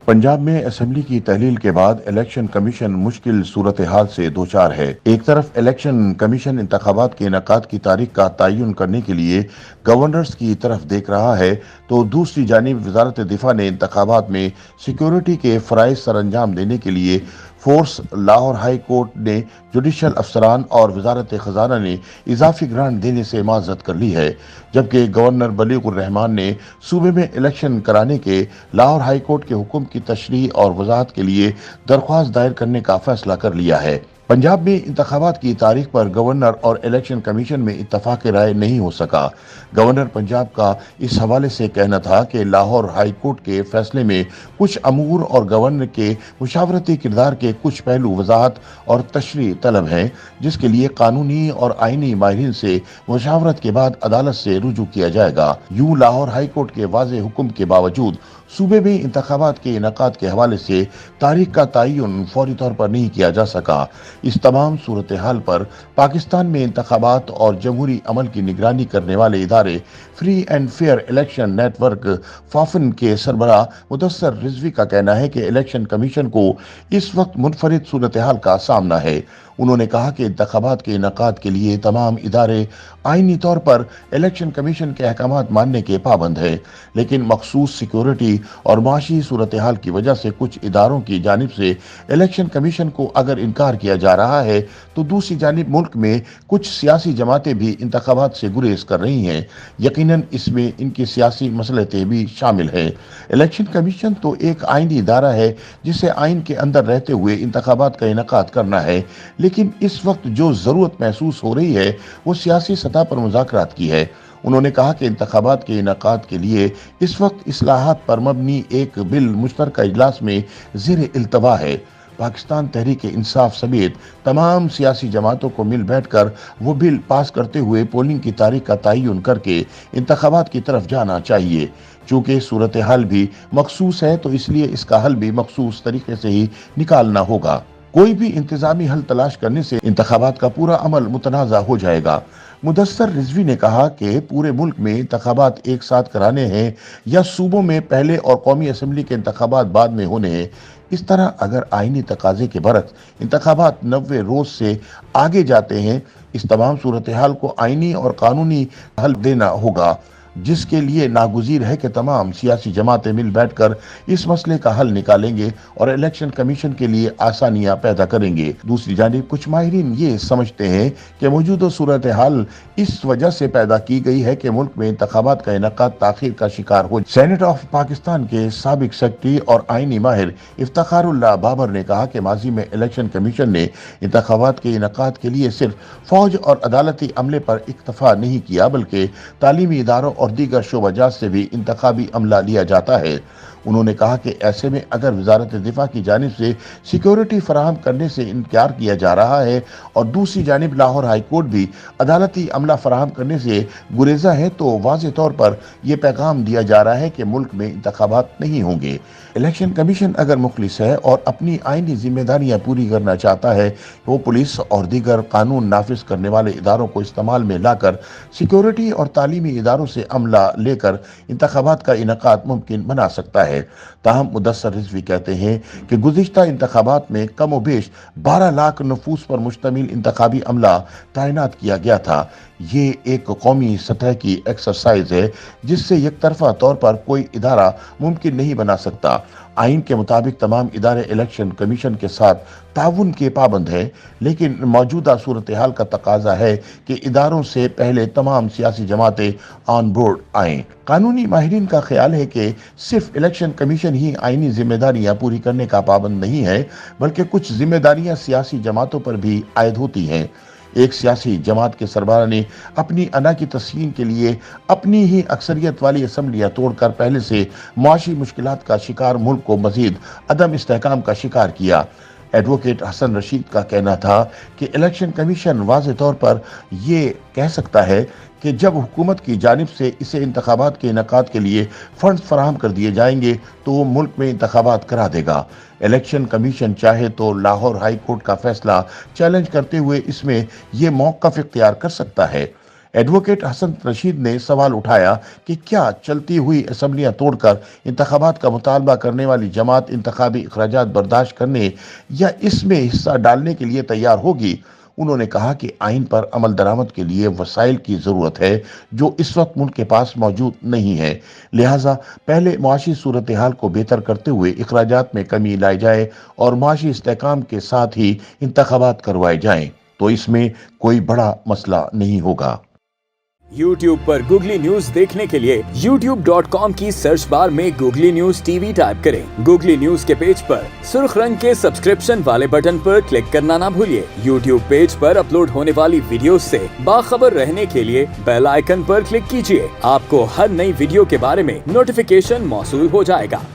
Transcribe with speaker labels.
Speaker 1: पंजाब में असेंबली की तहलील के बाद इलेक्शन कमीशन मुश्किल सूरत हाल से दोचार है। एक तरफ इलेक्शन कमीशन इंतखाबात के इनेकाद की तारीख का तयन करने के लिए गवर्नर्स की तरफ देख रहा है, तो दूसरी जानिब वजारत दिफा ने इंतखाबात में सिक्योरिटी के फराइज सरअंजाम देने के लिए फोर्स लाहौर हाई कोर्ट ने जुडिशल अफसरान और वजारत खजाना ने इजाफी ग्रांट देने से माजरत कर ली है, जबकि गवर्नर बलीगुर रहमान ने सूबे में इलेक्शन कराने के लाहौर हाई कोर्ट के हुक्म की तशरीह और वजाहत के लिए दरख्वास्त दायर करने का फैसला कर लिया है। पंजाब में इंतखाबात की तारीख पर गवर्नर और इलेक्शन कमीशन में इत्तफाक राय नहीं हो सका। गवर्नर पंजाब का इस हवाले से कहना था कि लाहौर हाई कोर्ट के फैसले में कुछ अमूर और गवर्नर के मुशावरती किरदार के कुछ पहलू वजाहत और तशरीह तलब हैं, जिसके लिए कानूनी और आईनी माहिरीन से मुशावरत के बाद अदालत से रुजू किया जाएगा। यूं लाहौर हाई कोर्ट के वाज़े हुक्म के बावजूद सूबे में इंतखाबात के इनेकाद के हवाले से तारीख का तयन फौरी तौर पर नहीं किया जा सका। इस तमाम सूरत हाल पर पाकिस्तान में इंतखाबात और जमहूरी अमल की निगरानी करने वाले इदारे free and fair election network FAFEN के सरबरा मुदस्सर रिजवी का कहना है कि इलेक्शन कमीशन को इस वक्त मुनफरिद सूरत हाल का सामना है। उन्होंने कहा कि इंतखाबात के इनेकाद के लिए तमाम इदारे आईनी तौर पर इलेक्शन कमीशन के अहकामात मानने के पाबंद है, लेकिन मखसूस सिक्योरिटी और माशी सूरत हाल की वजह से कुछ इदारों की जानिब से इलेक्शन कमीशन को अगर इनकार किया जा रहा है, तो दूसरी जानिब मुल्क में कुछ सियासी जमातें भी इंतखाबात से गुरेज कर रही हैं। यकीनन इसमें इनकी सियासी मसलहतें भी शामिल हैं। इलेक्शन कमीशन तो एक आईनी इदारा है जिसे आइन के अंदर रहते हुए इंतखाबात का इनेकाद करना है, लेकिन इस वक्त जो जरूरत महसूस हो रही है वो सियासी सतह पर मुज़ाकरात की है। उन्होंने कहा कि इंतखाबात के इनेकाद के लिए इस वक्त इस्लाहात पर मबनी एक बिल मुश्तरका इजलास में ज़ेर इल्तवा है। पाकिस्तान तहरीक इंसाफ समेत तमाम सियासी जमातों को मिल बैठकर वो बिल पास करते हुए पोलिंग की तारीख का तयन करके इंतखाबात की तरफ जाना चाहिए। चूंकि सूरत हाल भी मखसूस है, तो इसलिए इसका हल भी मखसूस तरीके से ही निकालना होगा। कोई भी इंतजामी हल तलाश करने से इंतखाबात का पूरा अमल मुतनाज़ा हो जाएगा। मुदस्सर रिजवी ने कहा कि पूरे मुल्क में इंतखाबात एक साथ कराने हैं या सूबों में पहले और कौमी असम्बली के इंतखाबात बाद में होने हैं। इस तरह अगर आईनी तकाजे के बरक्स इंतखाबात 90 रोज से आगे जाते हैं, इस तमाम सूरत हाल को आईनी और कानूनी हल देना होगा, जिसके लिए नागुज़ीर है कि तमाम सियासी जमातें मिल बैठकर इस मसले का हल निकालेंगे और इलेक्शन कमीशन के लिए आसानियां पैदा करेंगे। दूसरी जानिब कुछ माहिरीन ये समझते हैं कि मौजूदा सूरत हाल इस वजह से पैदा की गई है कि मुल्क में इंतखाबात का इनेकाद ताखीर का शिकार हो। सेनेट ऑफ पाकिस्तान के साबिक सेक्रेटरी और आईनी माहिर इफ्तिखारुल्लाह बाबर ने कहा कि माजी में इलेक्शन कमीशन ने इंतखाबात के इनेकाद के लिए सिर्फ फौज और अदालती अमले पर इक्तफा नहीं किया, बल्कि तालीमी इदारों और दीगर शोबाजात से भी इंतखाबी अमला लिया जाता है। उन्होंने कहा कि ऐसे में अगर वजारत दिफा की जानिब से सिक्योरिटी फराहम करने से इनकार किया जा रहा है और दूसरी जानिब लाहौर हाई कोर्ट भी अदालती अमला फराहम करने से गुरेजा है, तो वाज़ेह तौर पर यह पैगाम दिया जा रहा है कि मुल्क में इंतखाबात नहीं होंगे। इलेक्शन कमीशन अगर मुखलिस है और अपनी आईनी जिम्मेदारियां पूरी करना चाहता है, वो पुलिस और दीगर कानून नाफिज करने वाले इदारों को इस्तेमाल में लाकर सिक्योरिटी और तालीमी इदारों से अमला लेकर इंतखाबात का इनेकाद मुमकिन बना सकता है। ताहम मुदस्सर रिजवी कहते हैं कि गुज़िश्ता इंतखाबात में कम व बेश 12 लाख नफूस पर मुश्तमिल इंतखाबी अमला तैनात किया गया था। ये एक कौमी सतह की एक्सरसाइज है जिससे एक तरफा तौर पर कोई इदारा मुमकिन नहीं बना सकता। आइन के मुताबिक तमाम इदारे इलेक्शन कमीशन के साथ ताउन के पाबंद हैं, लेकिन मौजूदा सूरत हाल का तकाजा है कि इदारों से पहले तमाम सियासी जमातें ऑन बोर्ड आएं। कानूनी माहिरीन का ख्याल है कि सिर्फ इलेक्शन कमीशन ही आईनी जिम्मेदारियां पूरी करने का पाबंद नहीं है, बल्कि कुछ जिम्मेदारियां सियासी जमातों पर भी आयद होती हैं। एक सियासी जमात के सरबराह ने अपनी अना की तस्कीन के लिए अपनी ही अक्सरियत वाली असम्बलियाँ तोड़कर पहले से मुआशी मुश्किलात का शिकार मुल्क को मजीद अदम इस्तेहकाम का शिकार किया। एडवोकेट हसन रशीद का कहना था कि इलेक्शन कमीशन वाज़ेह तौर पर ये कह सकता है कि जब हुकूमत की जानिब से इसे इंतखाबात के इनेकाद के लिए फंड फराहम कर दिए जाएंगे तो वो मुल्क में इंतखाबात करा देगा। इलेक्शन कमीशन चाहे तो लाहौर हाई कोर्ट का फैसला चैलेंज करते हुए इसमें यह मौक़िफ़ इख्तियार कर सकता है। एडवोकेट हसन रशीद ने सवाल उठाया कि क्या चलती हुई असम्बलियां तोड़कर इंतखाबात का मुतालबा करने वाली जमात इंतखाबी अखराजात बर्दाश्त करने या इसमें हिस्सा डालने के लिए तैयार होगी। उन्होंने कहा कि आइन पर अमल दरामद के लिए वसाइल की जरूरत है जो इस वक्त मुल्क के पास मौजूद नहीं है, लिहाजा पहले मुआशी सूरत हाल को बेहतर करते हुए अखराजात में कमी लाई जाए और मुआशी इस्तेहकाम के साथ ही इंतखाबात करवाए जाएं तो इसमें कोई बड़ा मसला नहीं होगा।
Speaker 2: YouTube पर गूगली न्यूज देखने के लिए youtube.com की सर्च बार में गूगली न्यूज टीवी टाइप करें। गूगली न्यूज के पेज पर सुर्ख रंग के सब्सक्रिप्शन वाले बटन पर क्लिक करना ना भूलिए। YouTube पेज पर अपलोड होने वाली वीडियोस से बाखबर रहने के लिए बेल आइकन पर क्लिक कीजिए। आपको हर नई वीडियो के बारे में नोटिफिकेशन मौसूल हो जाएगा।